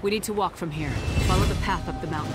We need to walk from here. Follow the path up the mountain.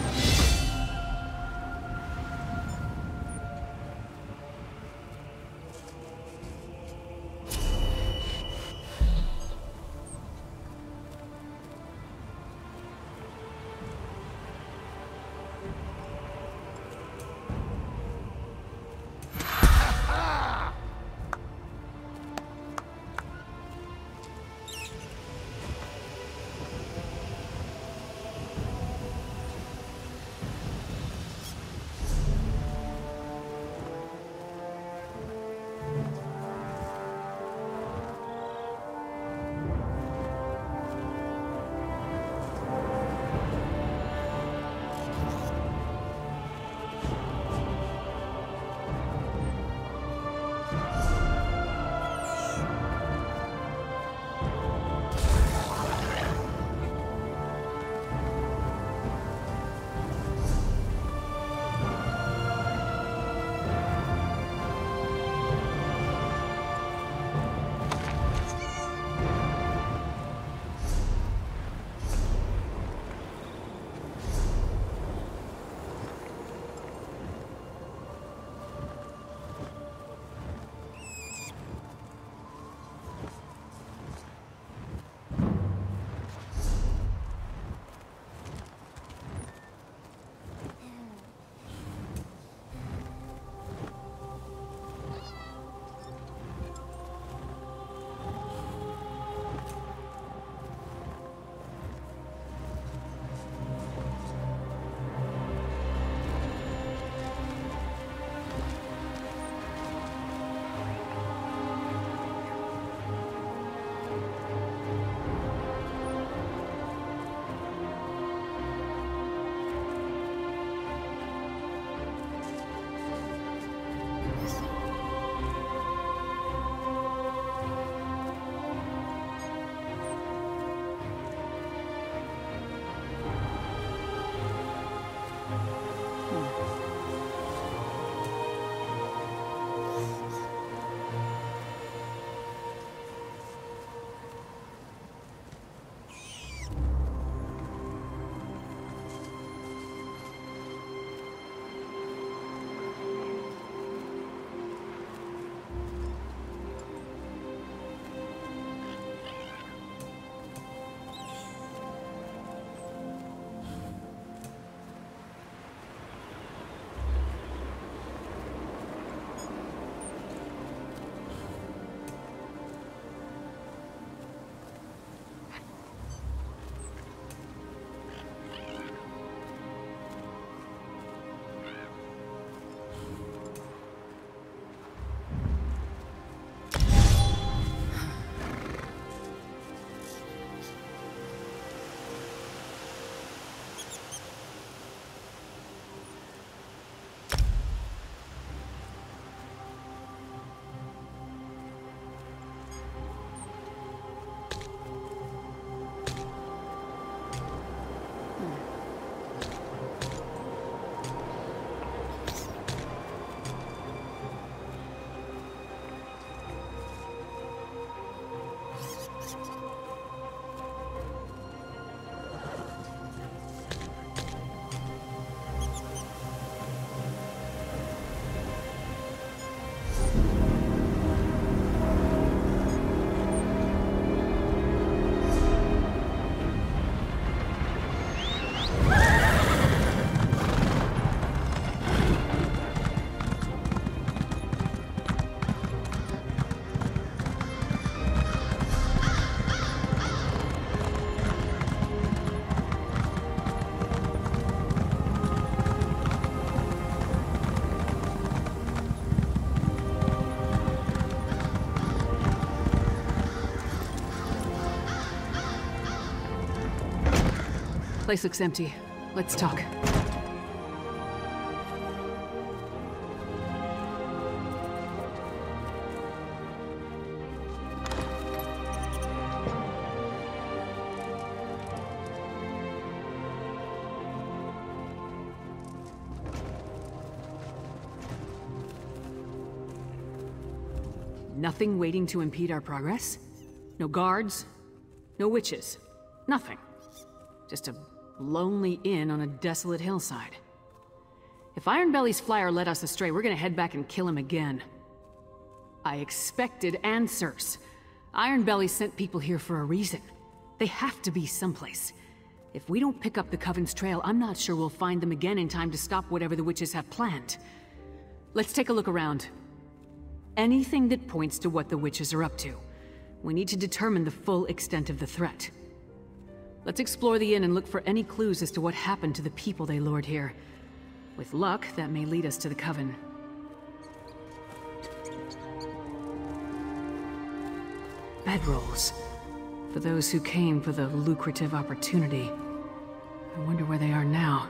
Place looks empty. Let's talk. Nothing waiting to impede our progress? No guards? No witches? Nothing. Just a lonely inn on a desolate hillside. If Ironbelly's flyer led us astray, we're gonna head back and kill him again. I expected answers. Ironbelly sent people here for a reason. They have to be someplace. If we don't pick up the Coven's trail, I'm not sure we'll find them again in time to stop whatever the witches have planned. Let's take a look around. Anything that points to what the witches are up to. We need to determine the full extent of the threat. Let's explore the inn and look for any clues as to what happened to the people they lured here. With luck, that may lead us to the Coven. Bedrolls. For those who came for the lucrative opportunity. I wonder where they are now.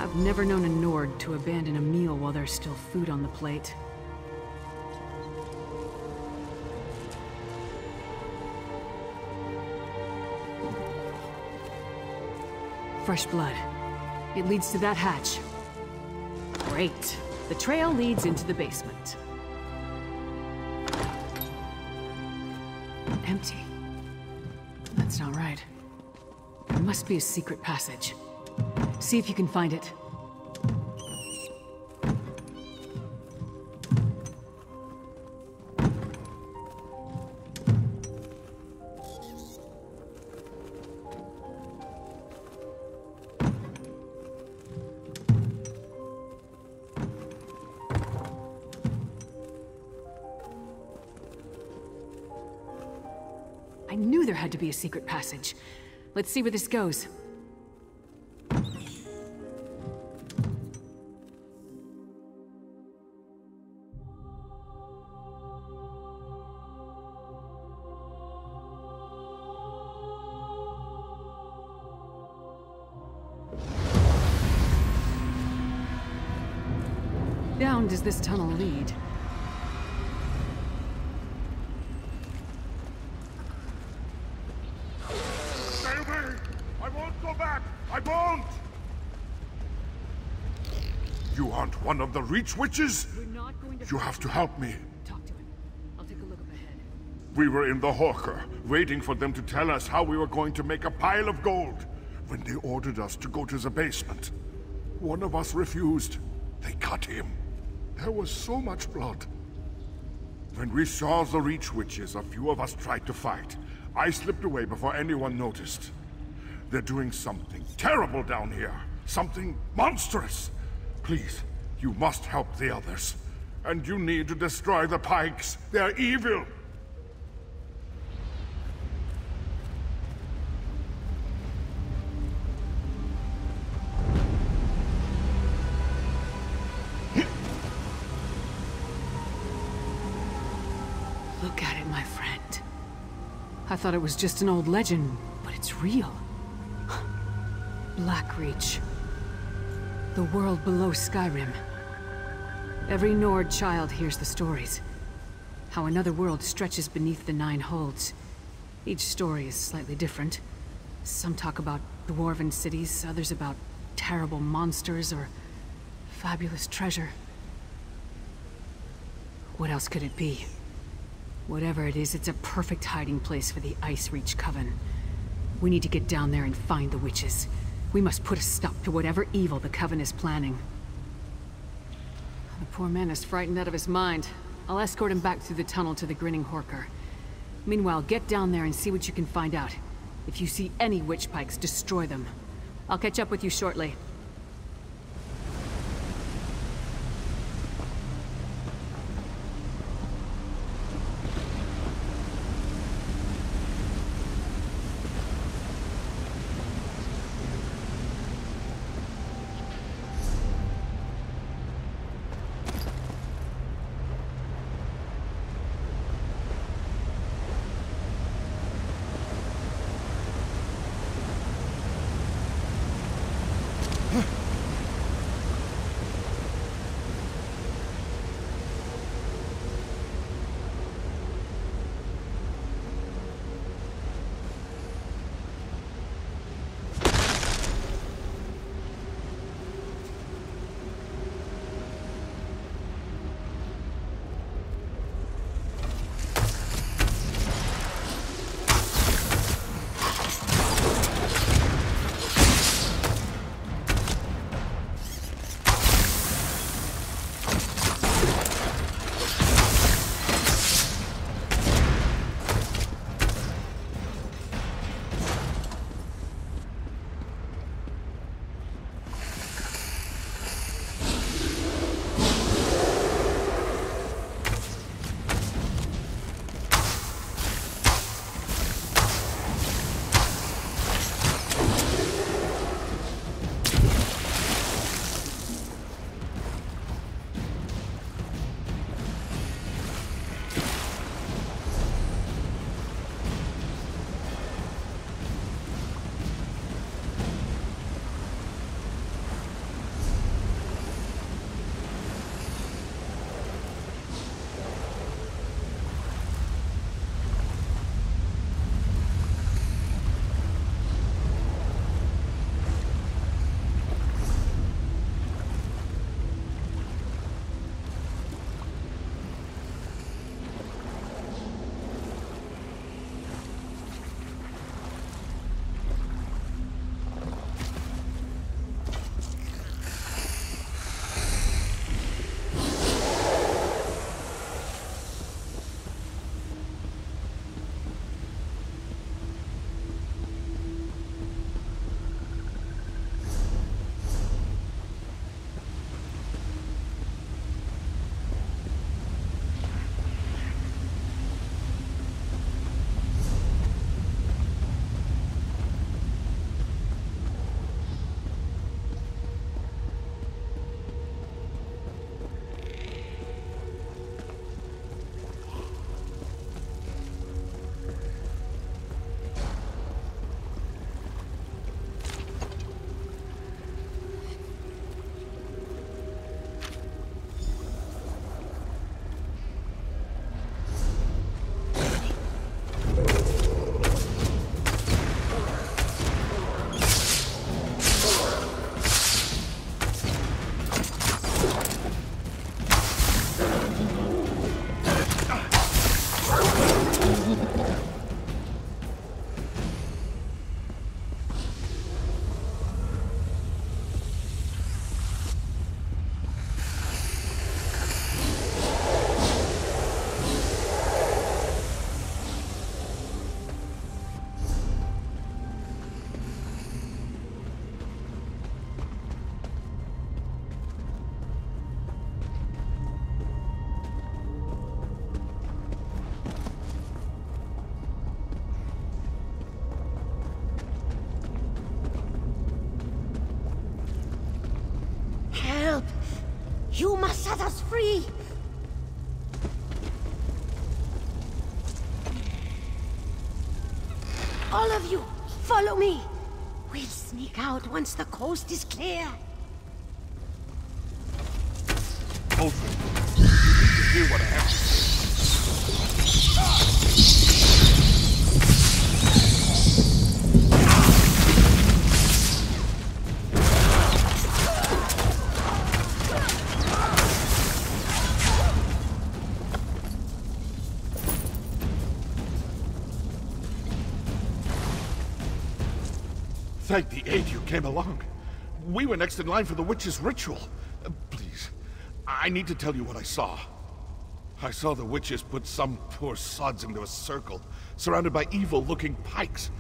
I've never known a Nord to abandon a meal while there's still food on the plate. Fresh blood. It leads to that hatch. Great. The trail leads into the basement. Empty. That's not right. There must be a secret passage. See if you can find it. I knew there had to be a secret passage. Let's see where this goes. Down does this tunnel lead? Stay away! I won't go back! I won't! You aren't one of the Reach Witches? We're not going to... You have to help me. Talk to him. I'll take a look up ahead. We were in the hawker, waiting for them to tell us how we were going to make a pile of gold, when they ordered us to go to the basement. One of us refused. They cut him. There was so much blood. When we saw the Reach Witches, a few of us tried to fight. I slipped away before anyone noticed. They're doing something terrible down here. Something monstrous. Please, you must help the others. And you need to destroy the Pikes. They're evil. Look at it, my friend. I thought it was just an old legend, but it's real. Blackreach. The world below Skyrim. Every Nord child hears the stories. How another world stretches beneath the Nine Holds. Each story is slightly different. Some talk about dwarven cities, others about terrible monsters or fabulous treasure. What else could it be? Whatever it is, it's a perfect hiding place for the Ice Reach Coven. We need to get down there and find the witches. We must put a stop to whatever evil the Coven is planning. The poor man is frightened out of his mind. I'll escort him back through the tunnel to the Grinning Horker. Meanwhile, get down there and see what you can find out. If you see any witch pikes, destroy them. I'll catch up with you shortly. free! All of you, follow me! We'll sneak out once the coast is clear. Alfred, you need to hear what I have to say. Thank the aid you came along. We were next in line for the witch's ritual. Please, I need to tell you what I saw. I saw the witches put some poor sods into a circle, surrounded by evil-looking pikes.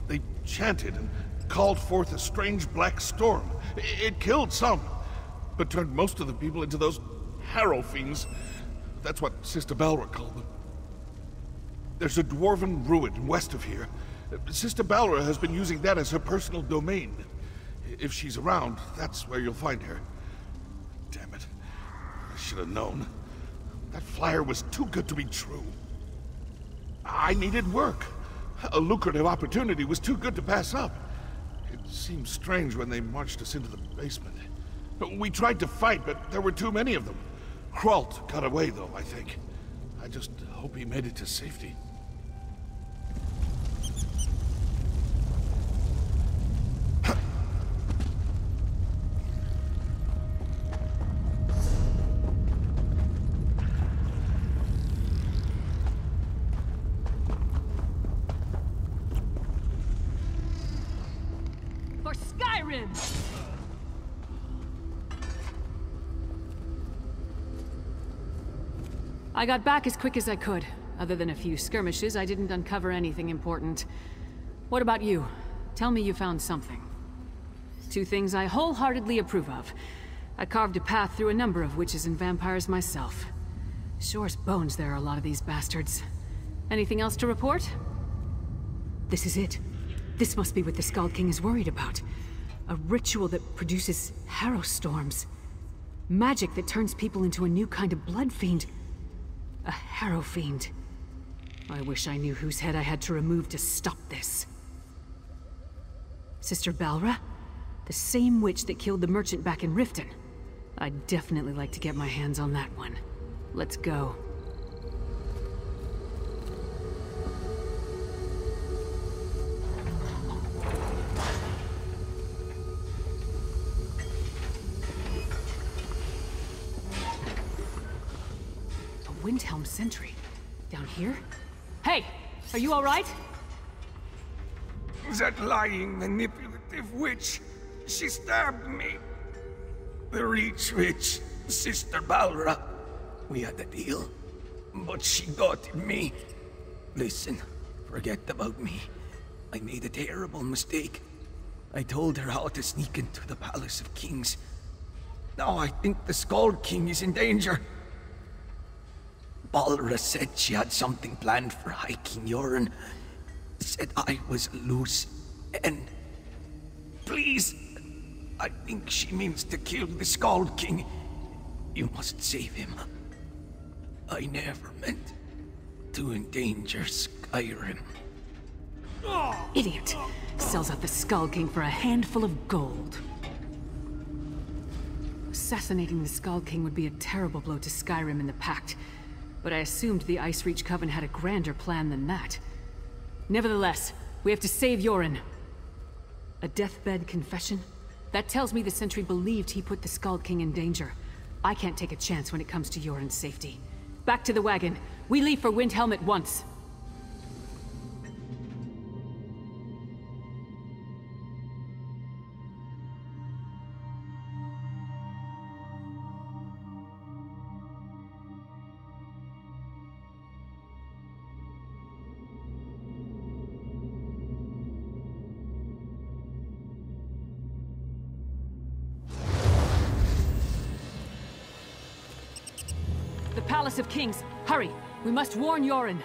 They chanted and called forth a strange black storm. It killed some, but turned most of the people into those harrow fiends. That's what Sister Balra called them. There's a dwarven ruin west of here. Sister Balra has been using that as her personal domain. If she's around, that's where you'll find her. Damn it. I should have known. That flyer was too good to be true. I needed work. A lucrative opportunity was too good to pass up. It seemed strange when they marched us into the basement. We tried to fight, but there were too many of them. Kralt got away, though, I think. I just hope he made it to safety. I got back as quick as I could. Other than a few skirmishes, I didn't uncover anything important. What about you? Tell me you found something. Two things I wholeheartedly approve of. I carved a path through a number of witches and vampires myself. Sure as bones there are a lot of these bastards. Anything else to report? This is it. This must be what the Skald-King is worried about. A ritual that produces harrow storms. Magic that turns people into a new kind of blood fiend. A harrow fiend. I wish I knew whose head I had to remove to stop this. Sister Balra? The same witch that killed the merchant back in Riften. I'd definitely like to get my hands on that one. Let's go. A Windhelm sentry. Down here? Hey! Are you alright? That lying, manipulative witch. She stabbed me. The Reach Witch, Sister Balra. We had a deal, but she got in me. Listen, forget about me. I made a terrible mistake. I told her how to sneak into the Palace of Kings. Now I think the Skald-King is in danger. Balra said she had something planned for hiking Yoren. Said I was loose, and... Please, I think she means to kill the Skald-King. You must save him. I never meant to endanger Skyrim. Idiot! Sells out the Skald-King for a handful of gold. Assassinating the Skald-King would be a terrible blow to Skyrim and the Pact, but I assumed the Ice Reach Coven had a grander plan than that. Nevertheless, we have to save Yoren. A deathbed confession? That tells me the sentry believed he put the Skald-King in danger. I can't take a chance when it comes to Yoren's safety. Back to the wagon. We leave for Windhelm at once. The Palace of Kings! Hurry! We must warn Yoren!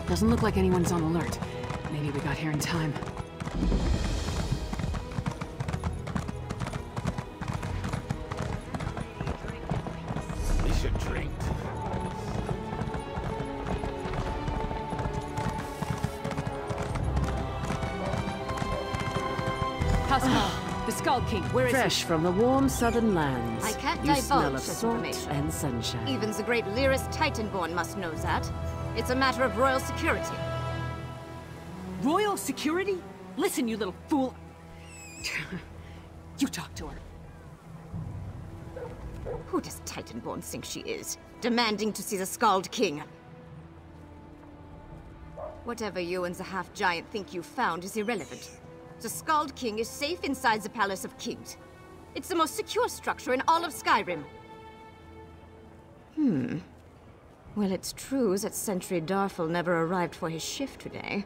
Doesn't look like anyone's on alert. Maybe we got here in time. We should drink. Pascal, the Skald-King, where is he? Fresh from the warm southern lands. I can't you divulge smell of such salt information. and sunshine. Even the great lyrist Titanborn must know that. It's a matter of royal security. Royal security? Listen, you little fool. You talk to her. Who does Titanborn think she is? Demanding to see the Skald-King. Whatever you and the half-giant think you found is irrelevant. The Skald-King is safe inside the Palace of Kings. It's the most secure structure in all of Skyrim. Well, it's true that Sentry Darfel never arrived for his shift today.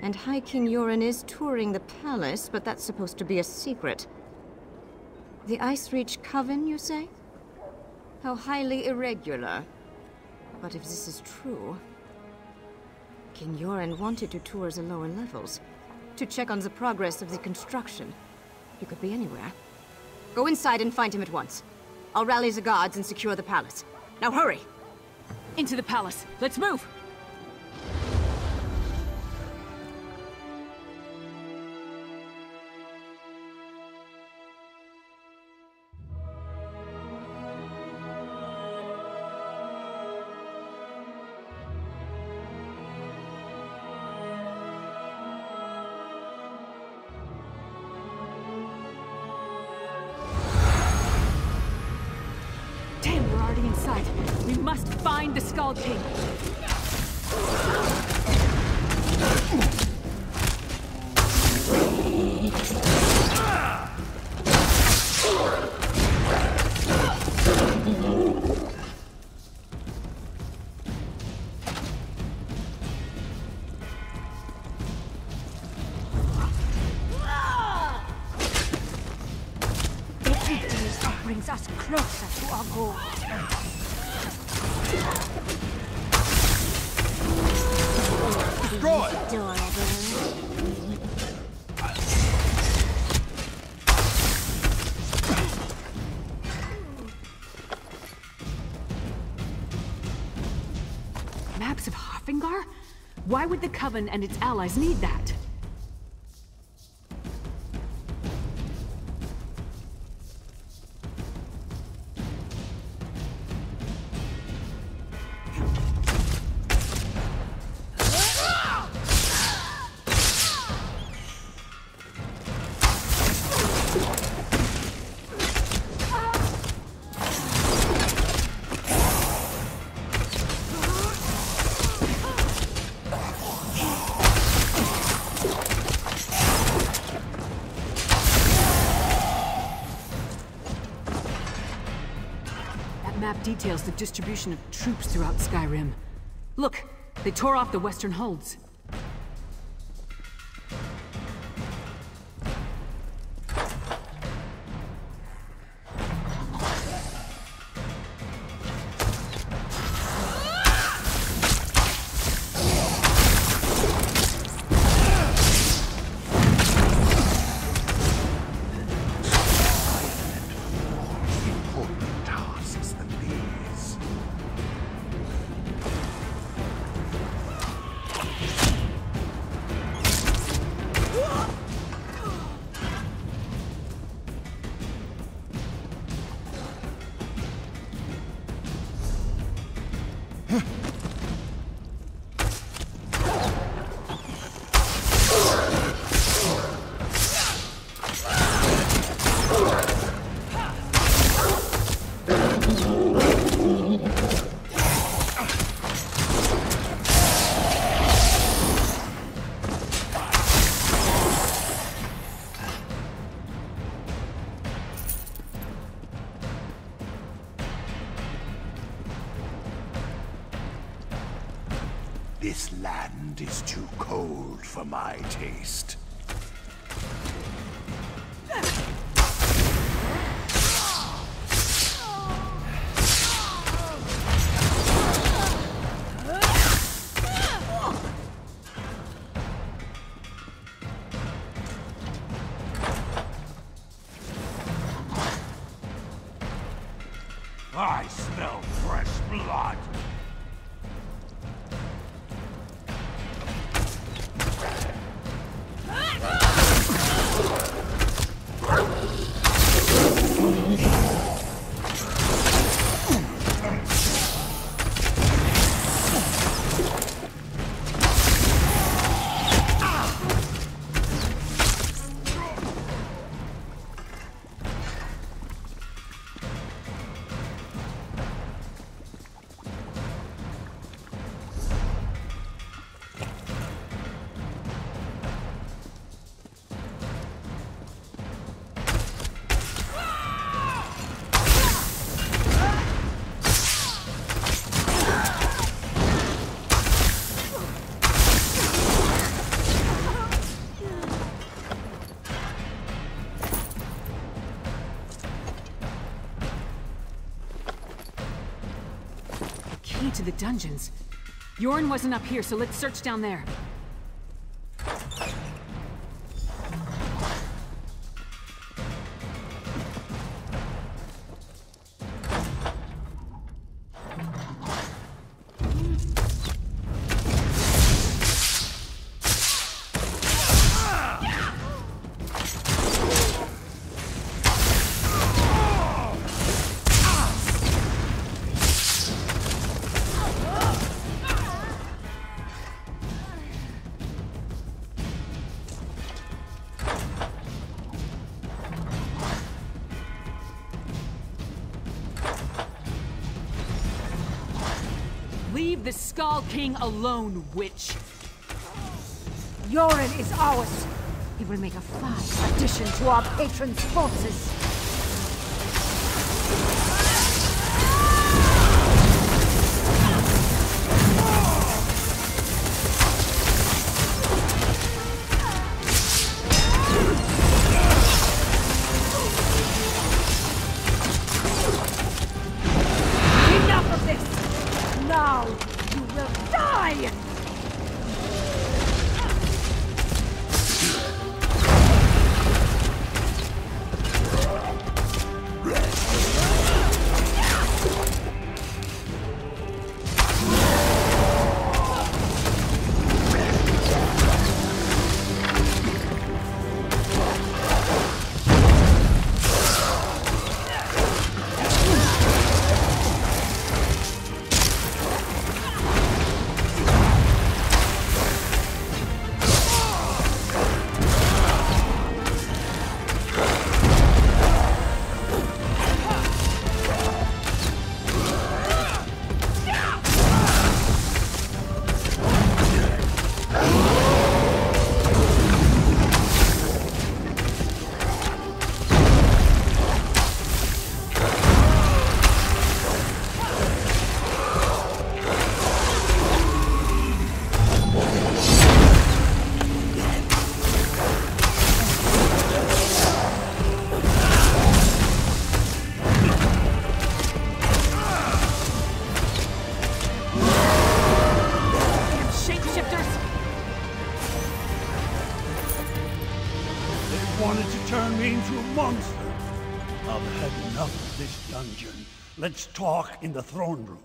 And High King Yoren is touring the palace, but that's supposed to be a secret. The Ice Reach Coven, you say? How highly irregular. But if this is true... King Yoren wanted to tour the lower levels, to check on the progress of the construction. He could be anywhere. Go inside and find him at once. I'll rally the guards and secure the palace. Now hurry! Into the palace. Let's move! Damn, we're already inside. We must find the Skald-King. Brings us closer to our goal. Destroy! Maps of Hoffingar? Why would the Coven and its allies need that? Map details the distribution of troops throughout Skyrim. Look, they tore off the western holds. This land land is too cold for my taste. I smell fresh blood. Key to the dungeons. Yorn wasn't up here, so let's search down there. Leave the Skald-King alone, witch! Yoren is ours. He will make a fine addition to our patron's forces. Enough of this! Now you will die! Wanted to turn me into a monster. I've had enough of this dungeon. Let's talk in the throne room.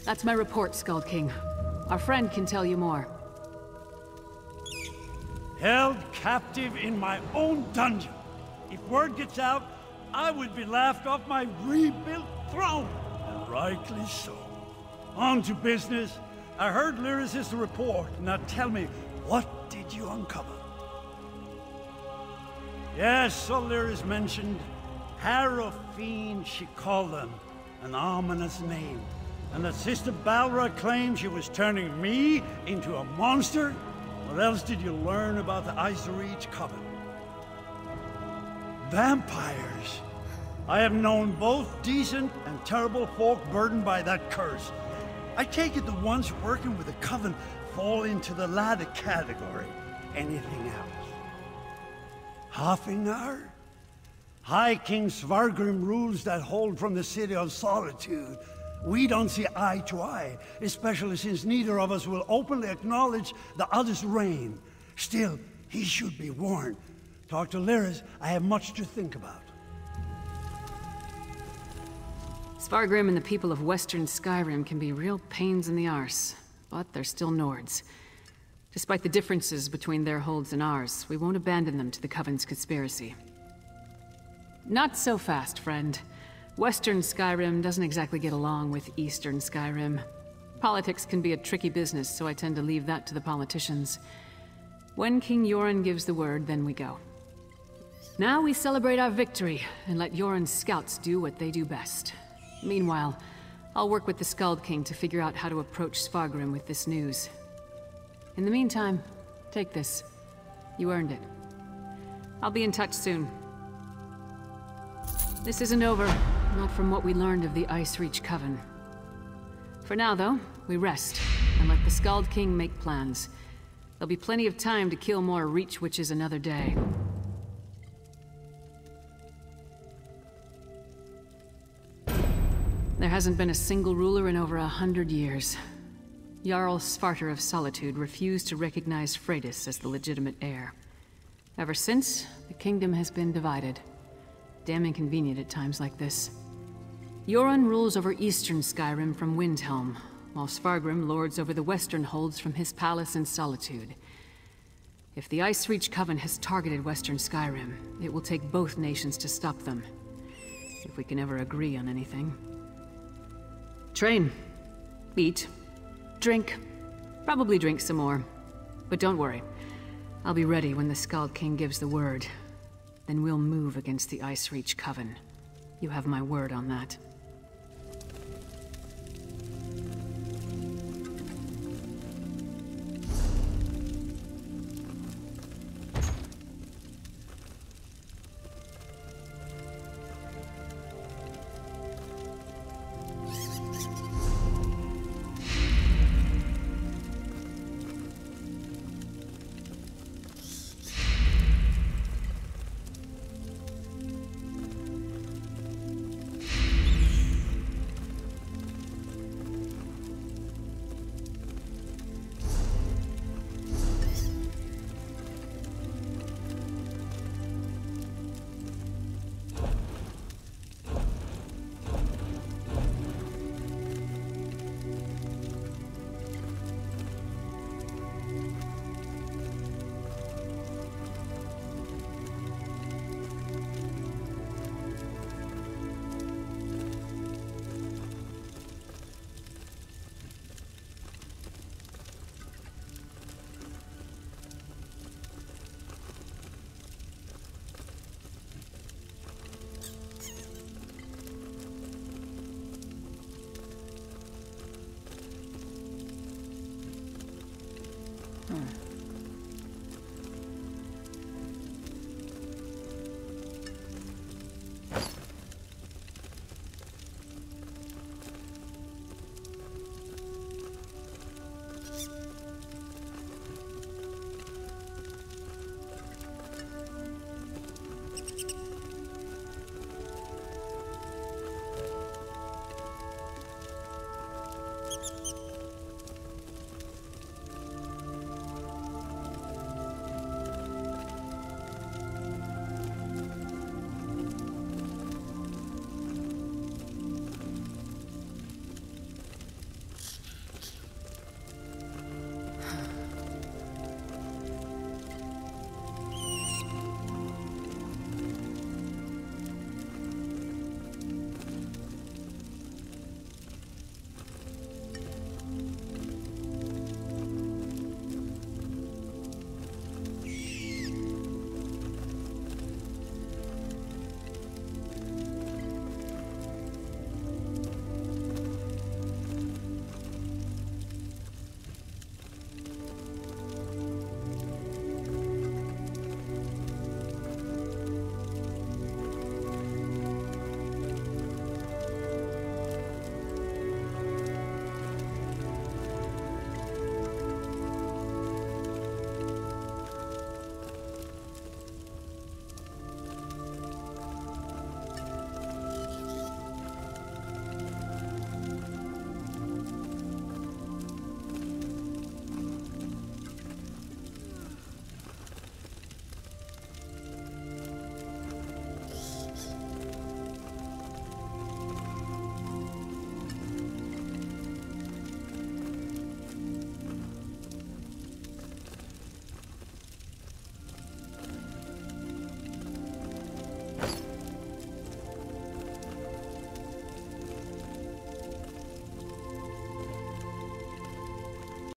That's my report, Skald-King. Our friend can tell you more. Held captive in my own dungeon. If word gets out, I would be laughed off my rebuilt throne, and rightly so. On to business. I heard Lyris' report. Now tell me, what did you uncover? Yes, so Lyris mentioned Harrow-Fiend, she called them. An ominous name. And that Sister Balra claimed she was turning me into a monster? What else did you learn about the Ice Reach Coven? Vampires. I have known both decent and terrible folk burdened by that curse. I take it the ones working with the Coven fall into the latter category. Anything else? Hafengar? High King Svargrim rules that hold from the City of Solitude. We don't see eye to eye, especially since neither of us will openly acknowledge the other's reign. Still, he should be warned. Talk to Lyris, I have much to think about. Svargrim and the people of Western Skyrim can be real pains in the arse, but they're still Nords. Despite the differences between their holds and ours, we won't abandon them to the Coven's conspiracy. Not so fast, friend. Western Skyrim doesn't exactly get along with Eastern Skyrim. Politics can be a tricky business, so I tend to leave that to the politicians. When King Yoren gives the word, then we go. Now we celebrate our victory, and let Yoren's scouts do what they do best. Meanwhile, I'll work with the Skald-King to figure out how to approach Svargrim with this news. In the meantime, take this. You earned it. I'll be in touch soon. This isn't over, not from what we learned of the Ice Reach Coven. For now, though, we rest, and let the Skald-King make plans. There'll be plenty of time to kill more Reach Witches another day. There hasn't been a single ruler in over 100 years. Jarl Svarter of Solitude refused to recognize Freydis as the legitimate heir. Ever since, the kingdom has been divided. Damn inconvenient at times like this. Yoren rules over eastern Skyrim from Windhelm, while Svargrim lords over the western holds from his palace in Solitude. If the Ice Reach Coven has targeted western Skyrim, it will take both nations to stop them. If we can ever agree on anything. Train. Eat. Drink. Probably drink some more. But don't worry. I'll be ready when the Skald-King gives the word. Then we'll move against the Ice Reach Coven. You have my word on that.